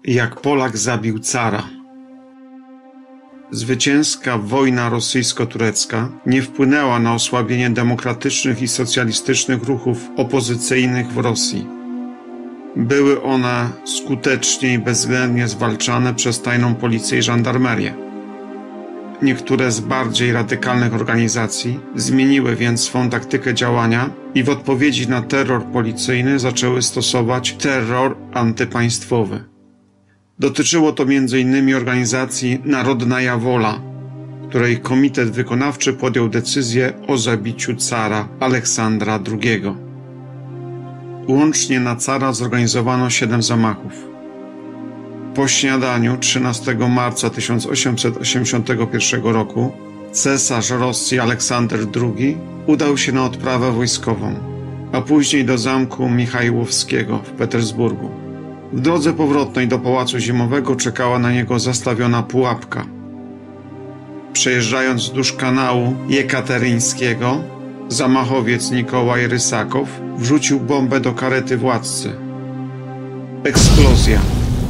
Jak Polak zabił cara. Zwycięska wojna rosyjsko-turecka nie wpłynęła na osłabienie demokratycznych i socjalistycznych ruchów opozycyjnych w Rosji. Były one skutecznie i bezwzględnie zwalczane przez tajną policję i żandarmerię. Niektóre z bardziej radykalnych organizacji zmieniły więc swą taktykę działania i w odpowiedzi na terror policyjny zaczęły stosować terror antypaństwowy. Dotyczyło to m.in. organizacji Narodnaya Wola, której komitet wykonawczy podjął decyzję o zabiciu cara Aleksandra II. Łącznie na cara zorganizowano 7 zamachów. Po śniadaniu 13 marca 1881 roku cesarz Rosji Aleksander II udał się na odprawę wojskową, a później do zamku Michajłowskiego w Petersburgu. W drodze powrotnej do Pałacu Zimowego czekała na niego zastawiona pułapka. Przejeżdżając wzdłuż kanału Jekateryńskiego, zamachowiec Nikołaj Rysakow wrzucił bombę do karety władcy. Eksplozja.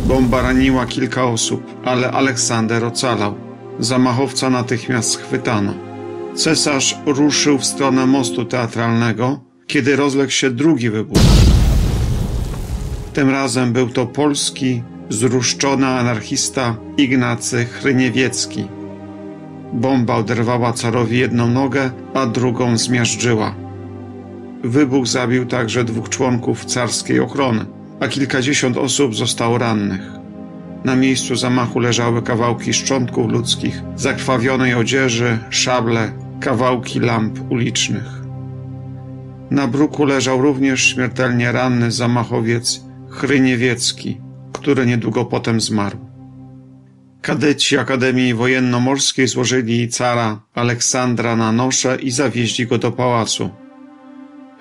Bomba raniła kilka osób, ale Aleksander ocalał. Zamachowca natychmiast schwytano. Cesarz ruszył w stronę mostu teatralnego, kiedy rozległ się drugi wybuch. Tym razem był to polski, zruszczony anarchista Ignacy Chryniewiecki. Bomba oderwała carowi jedną nogę, a drugą zmiażdżyła. Wybuch zabił także 2 członków carskiej ochrony, a kilkadziesiąt osób zostało rannych. Na miejscu zamachu leżały kawałki szczątków ludzkich, zakrwawionej odzieży, szable, kawałki lamp ulicznych. Na bruku leżał również śmiertelnie ranny zamachowiec Chryniewiecki, który niedługo potem zmarł. Kadeci Akademii Wojenno-Morskiej złożyli cara Aleksandra na nosze i zawieźli go do pałacu.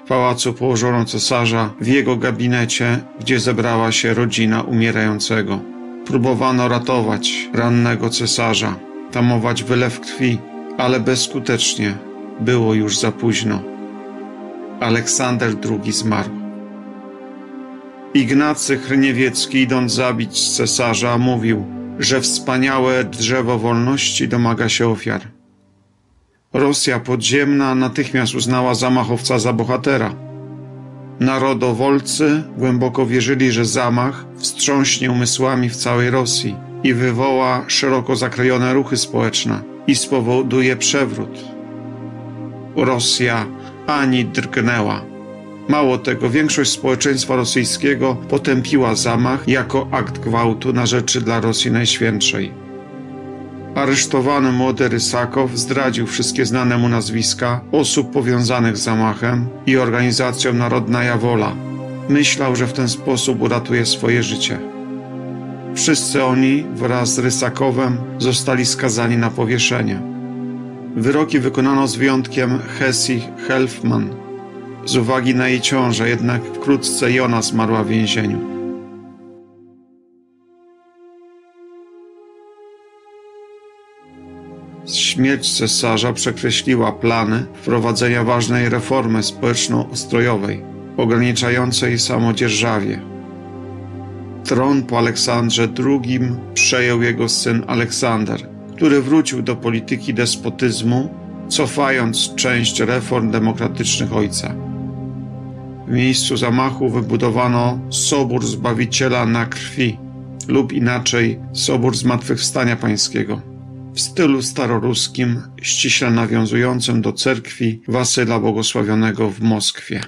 W pałacu położono cesarza w jego gabinecie, gdzie zebrała się rodzina umierającego. Próbowano ratować rannego cesarza, tamować wylew krwi, ale bezskutecznie. Było już za późno. Aleksander II zmarł. Ignacy Chryniewiecki, idąc zabić cesarza, mówił, że wspaniałe drzewo wolności domaga się ofiar. Rosja podziemna natychmiast uznała zamachowca za bohatera. Narodowolcy głęboko wierzyli, że zamach wstrząśnie umysłami w całej Rosji i wywoła szeroko zakrojone ruchy społeczne i spowoduje przewrót. Rosja ani drgnęła. Mało tego, większość społeczeństwa rosyjskiego potępiła zamach jako akt gwałtu na rzeczy dla Rosji Najświętszej. Aresztowany młody Rysakow zdradził wszystkie znane mu nazwiska osób powiązanych z zamachem i organizacją Narodnaya Wola. Myślał, że w ten sposób uratuje swoje życie. Wszyscy oni wraz z Rysakowem zostali skazani na powieszenie. Wyroki wykonano z wyjątkiem Hessi Helfman. Z uwagi na jej ciążę, jednak wkrótce i ona zmarła w więzieniu. Śmierć cesarza przekreśliła plany wprowadzenia ważnej reformy społeczno-ustrojowej, ograniczającej samodzierżawie. Tron po Aleksandrze II przejął jego syn Aleksander, który wrócił do polityki despotyzmu, cofając część reform demokratycznych ojca. W miejscu zamachu wybudowano Sobór Zbawiciela na krwi, lub inaczej Sobór Zmartwychwstania Pańskiego, w stylu staroruskim, ściśle nawiązującym do cerkwi Wasyla Błogosławionego w Moskwie.